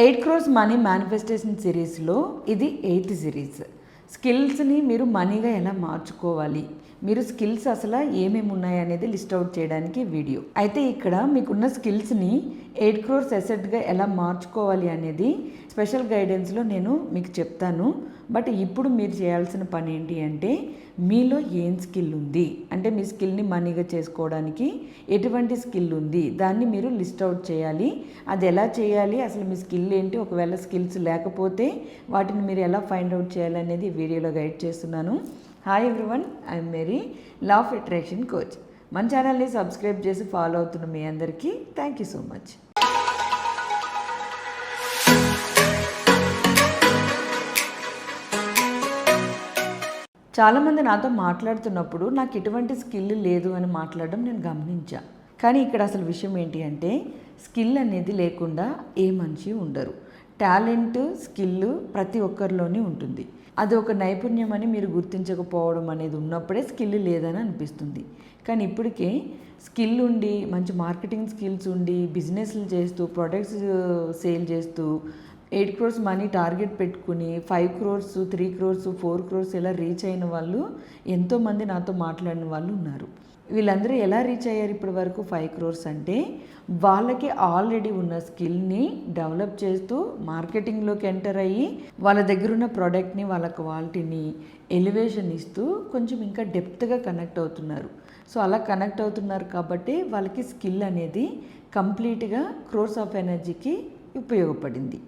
8 crores money manifestation సిరీస్లో ఇది 8th series. స్కిల్స్ని మీరు మనీగా ఎలా మార్చుకోవాలి, మీరు స్కిల్స్ అసలు ఏమేమి ఉన్నాయి అనేది లిస్ట్ అవుట్ చేయడానికి వీడియో. అయితే ఇక్కడ మీకున్న స్కిల్స్ని 8 క్రోర్స్ అసెట్గా ఎలా మార్చుకోవాలి అనేది స్పెషల్ గైడెన్స్లో నేను మీకు చెప్తాను. బట్ ఇప్పుడు మీరు చేయాల్సిన పని ఏంటి అంటే, మీలో ఏం స్కిల్ ఉంది, అంటే మీ స్కిల్ని మనీగా చేసుకోవడానికి ఎటువంటి స్కిల్ ఉంది దాన్ని మీరు లిస్ట్ అవుట్ చేయాలి. అది ఎలా చేయాలి, అసలు మీ స్కిల్ ఏంటి, ఒకవేళ స్కిల్స్ లేకపోతే వాటిని మీరు ఎలా ఫైండ్ అవుట్ చేయాలి అనేది ఈ వీడియోలో గైడ్ చేస్తున్నాను. Hi everyone, I'm Mary, law of attraction coach. మన ఛానల్ని సబ్స్క్రైబ్ చేసి ఫాలో అవుతున్న మీ అందరికీ థ్యాంక్ యూ సో మచ్. చాలామంది నాతో మాట్లాడుతున్నప్పుడు నాకు ఎటువంటి స్కిల్ లేదు అని మాట్లాడడం నేను గమనించా. కానీ ఇక్కడ అసలు విషయం ఏంటి అంటే, స్కిల్ అనేది లేకుండా ఏ మనిషి ఉండరు. టాలెంట్, స్కిల్ ప్రతి ఒక్కరిలోనే ఉంటుంది. అది ఒక నైపుణ్యం అని మీరు గుర్తించకపోవడం అనేది ఉన్నప్పుడే స్కిల్ లేదని అనిపిస్తుంది. కానీ ఇప్పటికే స్కిల్ ఉండి, మంచి మార్కెటింగ్ స్కిల్స్ ఉండి, బిజినెస్లు చేస్తూ, ప్రొడక్ట్స్ సేల్ చేస్తూ 8 క్రోర్స్ మనీ టార్గెట్ పెట్టుకుని 5 క్రోర్స్, 3 క్రోర్స్, 4 క్రోర్స్ ఇలా రీచ్ అయిన వాళ్ళు ఎంతోమంది నాతో మాట్లాడిన వాళ్ళు ఉన్నారు. వీళ్ళందరూ ఎలా రీచ్ అయ్యారు ఇప్పటి వరకు 5 క్రోర్స్ అంటే, వాళ్ళకి ఆల్రెడీ ఉన్న స్కిల్ని డెవలప్ చేస్తూ మార్కెటింగ్లోకి ఎంటర్ అయ్యి వాళ్ళ దగ్గర ఉన్న ప్రోడక్ట్ని, వాళ్ళ క్వాలిటీని ఎలివేషన్ ఇస్తూ కొంచెం ఇంకా డెప్త్గా కనెక్ట్ అవుతున్నారు. సో అలా కనెక్ట్ అవుతున్నారు కాబట్టి వాళ్ళకి స్కిల్ అనేది కంప్లీట్గా క్రోర్స్ ఆఫ్ ఎనర్జీకి ఉపయోగపడింది.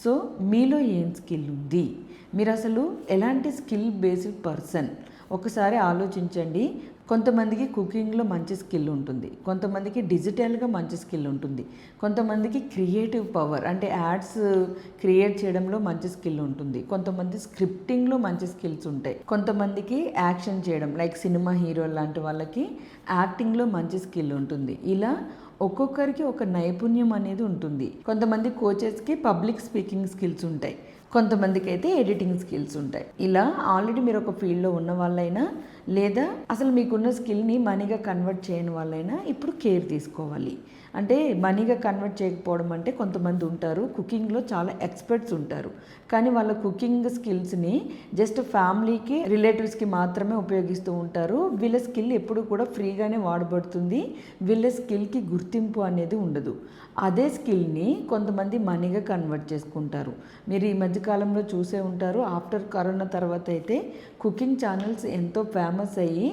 సో మీలో ఏం స్కిల్ ఉంది, మీరు అసలు ఎలాంటి స్కిల్ బేస్డ్ పర్సన్ ఒకసారి ఆలోచించండి. కొంతమందికి కుకింగ్లో మంచి స్కిల్ ఉంటుంది, కొంతమందికి డిజిటల్గా మంచి స్కిల్ ఉంటుంది, కొంతమందికి క్రియేటివ్ పవర్ అంటే యాడ్స్ క్రియేట్ చేయడంలో మంచి స్కిల్ ఉంటుంది, కొంతమంది స్క్రిప్టింగ్లో మంచి స్కిల్స్ ఉంటాయి, కొంతమందికి యాక్షన్ చేయడం లైక్ సినిమా హీరో లాంటి వాళ్ళకి యాక్టింగ్లో మంచి స్కిల్ ఉంటుంది. ఇలా ఒక్కొక్కరికి ఒక నైపుణ్యం అనేది ఉంటుంది. కొంతమంది కోచెస్కి పబ్లిక్ స్పీకింగ్ స్కిల్స్ ఉంటాయి, కొంతమందికి అయితే ఎడిటింగ్ స్కిల్స్ ఉంటాయి. ఇలా ఆల్రెడీ మీరు ఒక ఫీల్డ్లో ఉన్న వాళ్ళైనా, లేదా అసలు మీకున్న స్కిల్ని మనీగా కన్వర్ట్ చేయని వాళ్ళైనా ఇప్పుడు కేర్ తీసుకోవాలి. అంటే మనీగా కన్వర్ట్ చేయకపోవడం అంటే, కొంతమంది ఉంటారు కుకింగ్లో చాలా ఎక్స్పర్ట్స్ ఉంటారు, కానీ వాళ్ళ కుకింగ్ స్కిల్స్ని జస్ట్ ఫ్యామిలీకి, రిలేటివ్స్కి మాత్రమే ఉపయోగిస్తూ ఉంటారు. వీళ్ళ స్కిల్ ఎప్పుడు కూడా ఫ్రీగానే వాడబడుతుంది, వీళ్ళ స్కిల్కి గుర్తింపు అనేది ఉండదు. అదే స్కిల్ని కొంతమంది మనీగా కన్వర్ట్ చేసుకుంటారు. మీరు ఈ మధ్యకాలంలో చూసే ఉంటారు, ఆఫ్టర్ కరోనా తర్వాత అయితే కుకింగ్ ఛానల్స్ ఎంతో ఫేమస్ అయ్యి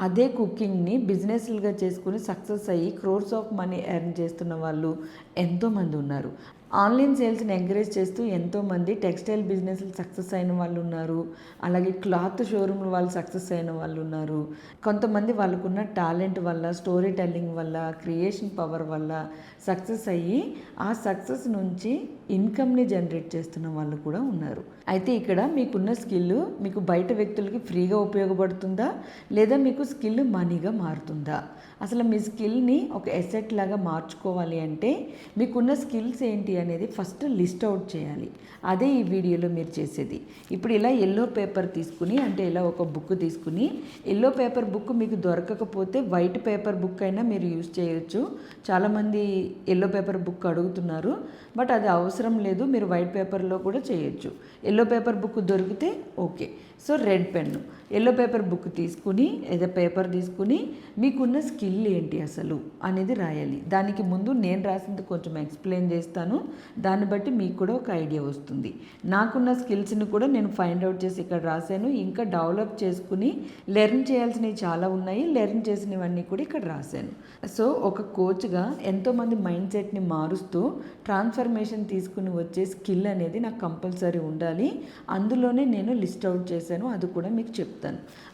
అదే కుకింగ్ని బిజినెస్లుగా చేసుకుని సక్సెస్ అయ్యి క్రోర్స్ ఆఫ్ మనీ ఎర్న్ చేస్తున్న వాళ్ళు ఎంతోమంది ఉన్నారు. ఆన్లైన్ సేల్స్ని ఎంకరేజ్ చేస్తూ ఎంతోమంది టెక్స్టైల్ బిజినెస్లు సక్సెస్ అయిన వాళ్ళు ఉన్నారు, అలాగే క్లాత్ షోరూమ్లు వాళ్ళు సక్సెస్ అయిన వాళ్ళు ఉన్నారు. కొంతమంది వాళ్ళకున్న టాలెంట్ వల్ల, స్టోరీ టెల్లింగ్ వల్ల, క్రియేషన్ పవర్ వల్ల సక్సెస్ అయ్యి ఆ సక్సెస్ నుంచి ఇన్కమ్ని జనరేట్ చేస్తున్న వాళ్ళు కూడా ఉన్నారు. అయితే ఇక్కడ మీకున్న స్కిల్ మీకు బయట వ్యక్తులకి ఫ్రీగా ఉపయోగపడుతుందా, లేదా మీకు స్కిల్ మనీగా మారుతుందా? అసలు మీ స్కిల్ని ఒక ఎసెట్ లాగా మార్చుకోవాలి అంటే మీకున్న స్కిల్స్ ఏంటి అనేది ఫస్ట్ లిస్ట్ అవుట్ చేయాలి. అదే ఈ వీడియోలో మీరు చేసేది. ఇప్పుడు ఇలా ఎల్లో పేపర్ తీసుకుని, అంటే ఇలా ఒక బుక్ తీసుకుని, ఎల్లో పేపర్ బుక్ మీకు దొరకకపోతే వైట్ పేపర్ బుక్ అయినా మీరు యూజ్ చేయొచ్చు. చాలామంది ఎల్లో పేపర్ బుక్ అడుగుతున్నారు, బట్ అది అవసరం లేదు, మీరు వైట్ పేపర్లో కూడా చేయొచ్చు. ఎల్లో పేపర్ బుక్ దొరికితే okay. So red pen, yellow paper book తీసుకుని, ఏదో పేపర్ తీసుకుని మీకున్న స్కిల్ ఏంటి అసలు అనేది రాయాలి. దానికి ముందు నేను రాసింది కొంచెం ఎక్స్ప్లెయిన్ చేస్తాను, దాన్ని బట్టి మీకు కూడా ఒక ఐడియా వస్తుంది. నాకున్న స్కిల్స్ని కూడా నేను ఫైండ్ అవుట్ చేసి ఇక్కడ రాశాను. ఇంకా డెవలప్ చేసుకుని లెర్న్ చేయాల్సినవి చాలా ఉన్నాయి, లెర్న్ చేసినవన్నీ కూడా ఇక్కడ రాశాను. సో ఒక కోచ్గా ఎంతోమంది మైండ్ సెట్ని మారుస్తూ ట్రాన్స్ఫర్మేషన్ తీసుకుని వచ్చే స్కిల్ అనేది నాకు కంపల్సరీ ఉండాలి. అందులోనే నేను లిస్ట్ అవుట్ చేశాను, అది కూడా మీకు చెప్తాను.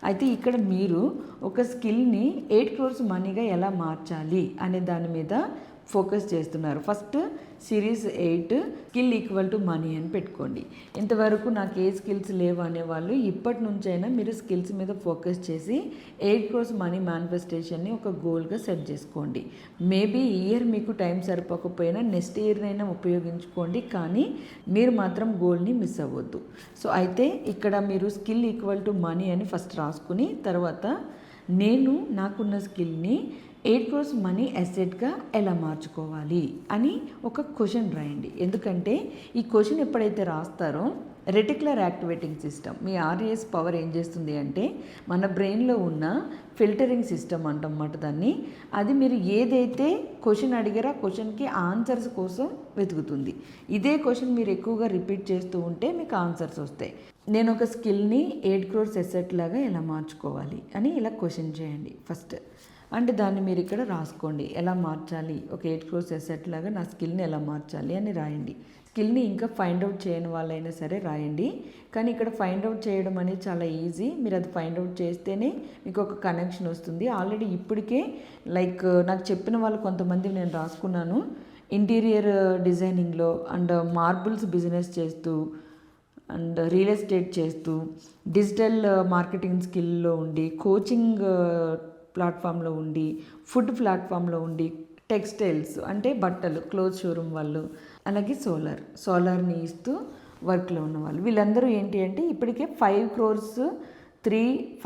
అయితే ఇక్కడ మీరు ఒక స్కిల్ని 8 క్రోర్స్ మనీగా ఎలా మార్చాలి అనే దాని మీద ఫోకస్ చేస్తున్నారు. First series 8 skill equal to money అని పెట్టుకోండి. ఇంతవరకు నాకు ఏ స్కిల్స్ లేవు అనేవాళ్ళు ఇప్పటి నుంచైనా మీరు స్కిల్స్ మీద ఫోకస్ చేసి 8 క్రోర్స్ మనీ మేనిఫెస్టేషన్ని ఒక గోల్గా సెట్ చేసుకోండి. మేబీ ఈ ఇయర్ మీకు టైం సరిపోకపోయినా నెక్స్ట్ ఇయర్నైనా ఉపయోగించుకోండి, కానీ మీరు మాత్రం గోల్ని మిస్ అవ్వద్దు. సో అయితే ఇక్కడ మీరు స్కిల్ ఈక్వల్ టు మనీ అని ఫస్ట్ రాసుకుని, తర్వాత నేను నాకున్న స్కిల్ని 8 crores మనీ అసెట్గా ఎలా మార్చుకోవాలి అని ఒక క్వశ్చన్ రాయండి. ఎందుకంటే ఈ క్వశ్చన్ ఎప్పుడైతే రాస్తారో రెటిక్యులర్ యాక్టివేటింగ్ సిస్టమ్, మీ ఆర్ఏఎస్ పవర్ ఏం చేస్తుంది అంటే మన బ్రెయిన్లో ఉన్న ఫిల్టరింగ్ సిస్టమ్ అంటమాట దాన్ని. అది మీరు ఏదైతే క్వశ్చన్ అడిగారో ఆ క్వశ్చన్కి ఆన్సర్స్ కోసం వెతుకుతుంది. ఇదే క్వశ్చన్ మీరు ఎక్కువగా రిపీట్ చేస్తూ ఉంటే మీకు ఆన్సర్స్ వస్తాయి. నేను ఒక స్కిల్ని 8 crores అసెట్ లాగా ఎలా మార్చుకోవాలి అని ఇలా క్వశ్చన్ చేయండి ఫస్ట్. అంటే దాన్ని మీరు ఇక్కడ రాసుకోండి, ఎలా మార్చాలి, ఒక 8 crores అసెట్ లాగా నా స్కిల్ని ఎలా మార్చాలి అని రాయండి. స్కిల్ని ఇంకా ఫైండ్ అవుట్ చేయని వాళ్ళైనా సరే రాయండి. కానీ ఇక్కడ ఫైండ్ అవుట్ చేయడం అనేది చాలా ఈజీ. మీరు అది ఫైండ్ అవుట్ చేస్తేనే మీకు ఒక కనెక్షన్ వస్తుంది. ఆల్రెడీ ఇప్పటికే నాకు చెప్పిన వాళ్ళు కొంతమంది నేను రాసుకున్నాను. ఇంటీరియర్ డిజైనింగ్లో అండ్ మార్బుల్స్ బిజినెస్ చేస్తూ అండ్ రియల్ ఎస్టేట్ చేస్తూ డిజిటల్ మార్కెటింగ్ స్కిల్లో ఉండి కోచింగ్ ప్లాట్ఫామ్లో ఉండి ఫుడ్ ప్లాట్ఫామ్లో ఉండి టెక్స్టైల్స్ అంటే బట్టలు క్లోత్ షోరూమ్ వాళ్ళు, అలాగే సోలార్ని ఇస్తూ వర్క్లో ఉన్నవాళ్ళు, వీళ్ళందరూ ఏంటి అంటే ఇప్పటికే 5 crores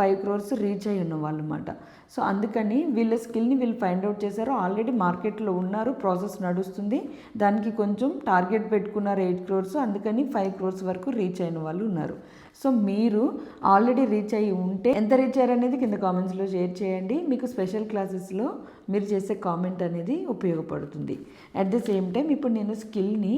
5 crores రీచ్ అయి ఉన్నవాళ్ళు అన్నమాట. సో అందుకని వీళ్ళ స్కిల్ని వీళ్ళు ఫైండ్ అవుట్ చేశారు. ఆల్రెడీ మార్కెట్లో ఉన్నారు, ప్రాసెస్ నడుస్తుంది. దానికి కొంచెం టార్గెట్ పెట్టుకున్నారు 8 crores, అందుకని 5 crores వరకు రీచ్ అయిన వాళ్ళు ఉన్నారు. సో మీరు ఆల్రెడీ రీచ్ అయ్యి ఉంటే ఎంత రీచ్ అయ్యారనేది కింద కామెంట్స్లో షేర్ చేయండి. మీకు స్పెషల్ క్లాసెస్లో మీరు చేసే కామెంట్ అనేది ఉపయోగపడుతుంది. అట్ ద సేమ్ టైం ఇప్పుడు నేను స్కిల్ని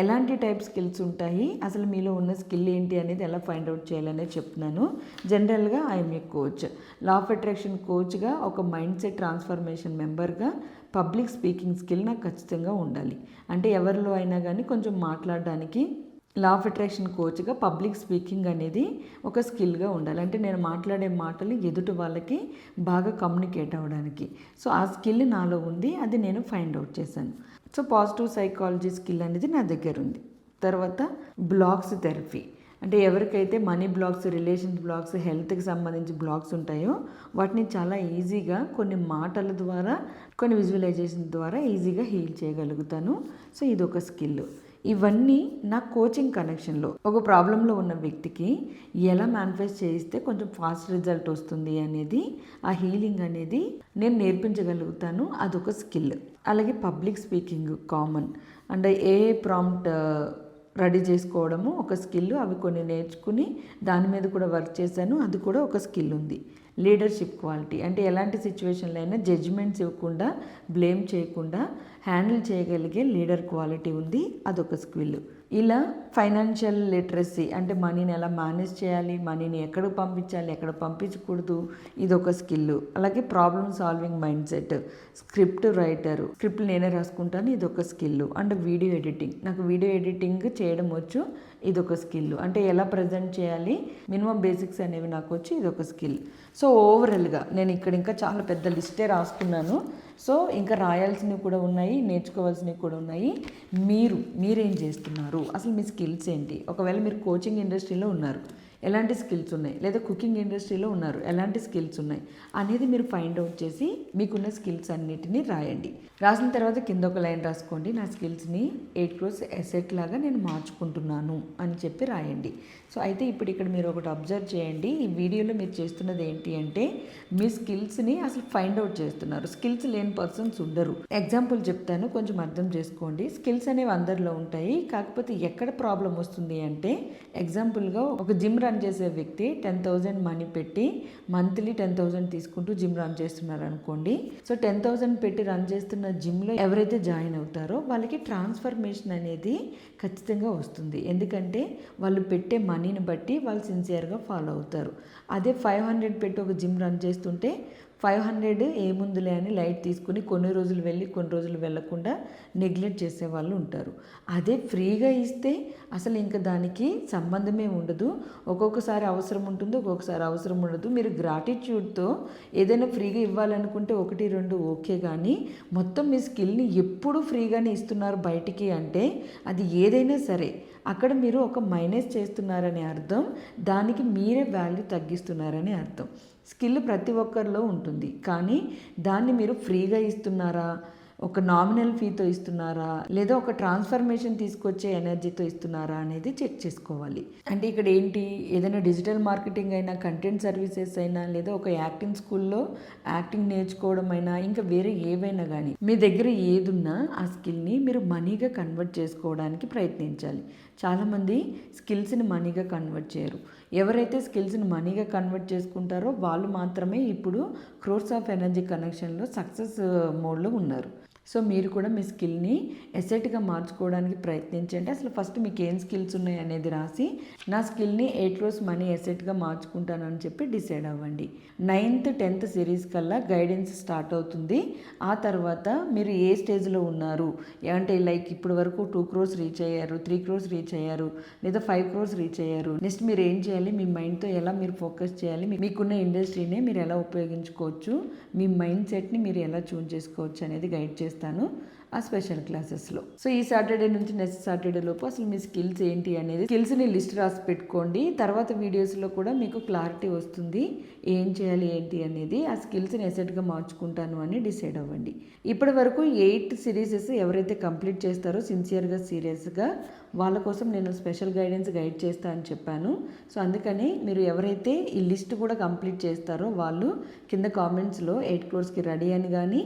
ఎలాంటి టైప్ స్కిల్స్ ఉంటాయి, అసలు మీలో ఉన్న స్కిల్ ఏంటి అనేది ఎలా ఫైండ్ అవుట్ చేయాలనేది చెప్తున్నాను. జనరల్గా I'm a coach, law of attraction కోచ్గా, ఒక మైండ్ సెట్ ట్రాన్స్ఫర్మేషన్ మెంబర్గా పబ్లిక్ స్పీకింగ్ స్కిల్ నాకు ఖచ్చితంగా ఉండాలి. అంటే ఎవరిలో అయినా కానీ కొంచెం మాట్లాడడానికి లా ఆఫ్ అట్రాక్షన్ కోచ్గా పబ్లిక్ స్పీకింగ్ అనేది ఒక స్కిల్గా ఉండాలి. అంటే నేను మాట్లాడే మాటలు ఎదుటి వాళ్ళకి బాగా కమ్యూనికేట్ అవ్వడానికి. సో ఆ స్కిల్ నాలో ఉంది, అది నేను ఫైండ్ అవుట్ చేశాను. సో పాజిటివ్ సైకాలజీ స్కిల్ అనేది నా దగ్గర ఉంది. తర్వాత బ్లాగ్స్ థెరపీ, అంటే ఎవరికైతే మనీ బ్లాగ్స్, రిలేషన్స్ బ్లాగ్స్, హెల్త్కి సంబంధించి బ్లాగ్స్ ఉంటాయో వాటిని చాలా ఈజీగా కొన్ని మాటల ద్వారా, కొన్ని విజువలైజేషన్ ద్వారా ఈజీగా హీల్ చేయగలుగుతాను. సో ఇది ఒక స్కిల్. ఇవన్నీ నా కోచింగ్ కనెక్షన్లో ఒక ప్రాబ్లంలో ఉన్న వ్యక్తికి ఎలా మేనిఫెస్ట్ చేయిస్తే కొంచెం ఫాస్ట్ రిజల్ట్ వస్తుంది అనేది, ఆ హీలింగ్ అనేది నేను నేర్పించగలుగుతాను. అదొక స్కిల్. అలాగే పబ్లిక్ స్పీకింగ్ కామన్, అంటే ఏ ప్రాంప్ట్ రెడీ చేసుకోవడము ఒక స్కిల్. అవి కొన్ని నేర్చుకుని దాని మీద కూడా వర్క్ చేశాను, అది కూడా ఒక స్కిల్ ఉంది. లీడర్షిప్ క్వాలిటీ, అంటే ఎలాంటి సిచ్యువేషన్లో అయినా జడ్జిమెంట్స్ ఇవ్వకుండా, బ్లేమ్ చేయకుండా హ్యాండిల్ చేయగలిగే లీడర్ క్వాలిటీ ఉంది, అదొక స్కిల్. ఇలా ఫైనాన్షియల్ లిటరసీ, అంటే మనీని ఎలా మేనేజ్ చేయాలి, మనీని ఎక్కడికి పంపించాలి, ఎక్కడ పంపించకూడదు, ఇదొక స్కిల్. అలాగే problem solving mind set, script writer, script నేనే రాసుకుంటాను, ఇదొక స్కిల్. అండ్ వీడియో ఎడిటింగ్, నాకు వీడియో ఎడిటింగ్ చేయడం వచ్చు, ఇదొక స్కిల్. అంటే ఎలా ప్రజెంట్ చేయాలి, మినిమం బేసిక్స్ అనేవి నాకు వచ్చి, ఇదొక స్కిల్. సో ఓవరాల్గా నేను ఇక్కడ ఇంకా చాలా పెద్ద లిస్టే రాసుకున్నాను. సో ఇంకా రాయాల్సినవి కూడా ఉన్నాయి, నేర్చుకోవాల్సినవి కూడా ఉన్నాయి. మీరేం చేస్తున్నారు, అసలు మీ స్కిల్స్ ఏంటి? ఒకవేళ మీరు కోచింగ్ ఇండస్ట్రీలో ఉన్నారు, ఎలాంటి స్కిల్స్ ఉన్నాయి, లేదా కుకింగ్ ఇండస్ట్రీలో ఉన్నారు, ఎలాంటి స్కిల్స్ ఉన్నాయి అనేది మీరు ఫైండ్ అవుట్ చేసి మీకున్న స్కిల్స్ అన్నిటినీ రాయండి. రాసిన తర్వాత కింద ఒక లైన్ రాసుకోండి, నా స్కిల్స్ని 8 crores అసెట్ లాగా నేను మార్చుకుంటున్నాను అని చెప్పి రాయండి. సో అయితే ఇప్పుడు ఇక్కడ మీరు ఒకటి అబ్జర్వ్ చేయండి. ఈ వీడియోలో మీరు చేస్తున్నది ఏంటి అంటే మీ స్కిల్స్ని అసలు ఫైండ్ అవుట్ చేస్తున్నారు. స్కిల్స్ లేని పర్సన్స్ ఉండరు. ఎగ్జాంపుల్ చెప్తాను, కొంచెం అర్థం చేసుకోండి. స్కిల్స్ అనేవి అందరిలో ఉంటాయి, కాకపోతే ఎక్కడ ప్రాబ్లం వస్తుంది అంటే, ఎగ్జాంపుల్గా ఒక జిమ్ రన్ చేసే వ్యక్తి 10,000 మనీ పెట్టి మంత్లీ 10,000 తీసుకుంటూ జిమ్ రన్ చేస్తున్నారు అనుకోండి. సో 10,000 పెట్టి రన్ చేస్తున్న జిమ్లో ఎవరైతే జాయిన్ అవుతారో వాళ్ళకి ట్రాన్స్ఫర్మేషన్ అనేది ఖచ్చితంగా వస్తుంది. ఎందుకంటే వాళ్ళు పెట్టే మనీని బట్టి వాళ్ళు సిన్సియర్గా ఫాలో అవుతారు. అదే 500 పెట్టి ఒక జిమ్ రన్ చేస్తుంటే 500 ఏముందులే అని లైట్ తీసుకుని కొన్ని రోజులు వెళ్ళి కొన్ని రోజులు వెళ్ళకుండా నెగ్లెక్ట్ చేసే వాళ్ళు ఉంటారు. అదే ఫ్రీగా ఇస్తే అసలు ఇంకా దానికి సంబంధమే ఉండదు. ఒక్కొక్కసారి అవసరం ఉంటుంది, ఒక్కొక్కసారి అవసరం ఉండదు. మీరు గ్రాటిట్యూడ్తో ఏదైనా ఫ్రీగా ఇవ్వాలనుకుంటే 1, 2 ఓకే, కానీ మొత్తం మీ స్కిల్ని ఎప్పుడు ఫ్రీగానే ఇస్తున్నారు బయటికి అంటే అది ఏదైనా సరే అక్కడ మీరు ఒక మైనస్ చేస్తున్నారని అర్థం, దానికి మీరే వాల్యూ తగ్గిస్తున్నారని అర్థం. స్కిల్ ప్రతి ఒక్కరిలో ఉంటుంది, కానీ దాన్ని మీరు ఫ్రీగా ఇస్తున్నారా, ఒక నామినల్ ఫీతో ఇస్తున్నారా లేదా ఒక ట్రాన్స్ఫర్మేషన్ తీసుకొచ్చే ఎనర్జీతో ఇస్తున్నారా అనేది చెక్ చేసుకోవాలి. అంటే ఇక్కడ ఏంటి, ఏదైనా డిజిటల్ మార్కెటింగ్ అయినా, కంటెంట్ సర్వీసెస్ అయినా, లేదా ఒక యాక్టింగ్ స్కూల్లో యాక్టింగ్ నేర్చుకోవడం అయినా, ఇంకా వేరే ఏవైనా కానీ మీ దగ్గర ఏదున్నా ఆ స్కిల్ని మీరు మనీగా కన్వర్ట్ చేసుకోవడానికి ప్రయత్నించాలి. చాలామంది స్కిల్స్ని మనీగా కన్వర్ట్ చేయరు. ఎవరైతే స్కిల్స్ని మనీగా కన్వర్ట్ చేసుకుంటారో వాళ్ళు మాత్రమే ఇప్పుడు క్రోర్స్ ఆఫ్ ఎనర్జీ కనెక్షన్లో సక్సెస్ మోడ్లో ఉన్నారు. సో మీరు కూడా మీ స్కిల్ని ఎసెట్గా మార్చుకోవడానికి ప్రయత్నించండి. అసలు ఫస్ట్ మీకు ఏం స్కిల్స్ ఉన్నాయి అనేది రాసి, నా స్కిల్ని 8 crores మనీ ఎసెట్గా మార్చుకుంటానని చెప్పి డిసైడ్ అవ్వండి. 9th 10th సిరీస్ కల్లా గైడెన్స్ స్టార్ట్ అవుతుంది. ఆ తర్వాత మీరు ఏ స్టేజ్లో ఉన్నారు అంటే లైక్ ఇప్పుడు వరకు 2 crores రీచ్ అయ్యారు, 3 crores రీచ్ అయ్యారు, లేదా 5 crores రీచ్ అయ్యారు. నెక్స్ట్ మీరు ఏం చేయాలి, మీ మైండ్తో ఎలా మీరు ఫోకస్ చేయాలి, మీకున్న ఇండస్ట్రీనే మీరు ఎలా ఉపయోగించుకోవచ్చు, మీ మైండ్ సెట్ని మీరు ఎలా చూన్ చేసుకోవచ్చు అనేది గైడ్ చేస్తాను ఆ స్పెషల్ క్లాసెస్లో. సో ఈ సాటర్డే నుంచి నెక్స్ట్ సాటర్డే లోపు అసలు మీ స్కిల్స్ ఏంటి అనేది స్కిల్స్ని లిస్ట్ రాసి పెట్టుకోండి. తర్వాత వీడియోస్లో కూడా మీకు క్లారిటీ వస్తుంది ఏం చేయాలి ఏంటి అనేది. ఆ స్కిల్స్ని ఎసెట్గా మార్చుకుంటాను అని డిసైడ్ అవ్వండి. ఇప్పటి వరకు 8 సిరీసెస్ ఎవరైతే కంప్లీట్ చేస్తారో సిన్సియర్గా సీరియస్గా వాళ్ళ కోసం నేను స్పెషల్ గైడ్ చేస్తా అని చెప్పాను. సో అందుకని మీరు ఎవరైతే ఈ లిస్ట్ కూడా కంప్లీట్ చేస్తారో వాళ్ళు కింద కామెంట్స్లో 8 crores రెడీ అని కానీ,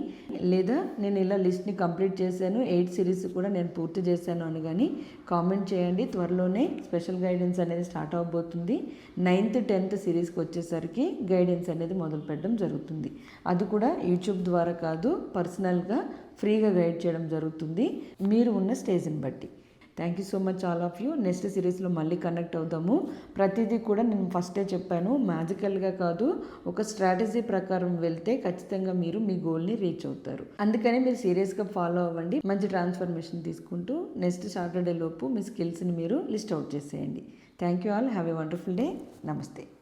లేదా నేను ఇలా లిస్ట్ని కంప్లీట్ చేశాను, 8 సిరీస్ కూడా నేను పూర్తి చేశాను అని కానీ కామెంట్ చేయండి. త్వరలోనే స్పెషల్ గైడెన్స్ అనేది స్టార్ట్ అవబోతుంది. 9th 10th సిరీస్కి వచ్చేసరికి గైడెన్స్ అనేది మొదలు పెట్టడం జరుగుతుంది. అది కూడా యూట్యూబ్ ద్వారా కాదు, పర్సనల్గా ఫ్రీగా గైడ్ చేయడం జరుగుతుంది మీరు ఉన్న స్టేజ్ని బట్టి. Thank you so much all of you. Next సిరీస్లో మళ్ళీ కనెక్ట్ అవుదాము. ప్రతిదీ కూడా నేను ఫస్టే చెప్పాను, మ్యాజికల్గా కాదు, ఒక స్ట్రాటజీ ప్రకారం వెళ్తే ఖచ్చితంగా మీరు మీ గోల్ని రీచ్ అవుతారు. అందుకని మీరు సీరియస్గా ఫాలో అవ్వండి. మంచి ట్రాన్స్ఫర్మేషన్ తీసుకుంటూ నెక్స్ట్ సాటర్డే లోపు మీ స్కిల్స్ని మీరు లిస్ట్ అవుట్ చేసేయండి. Thank you all. Have a wonderful day. నమస్తే.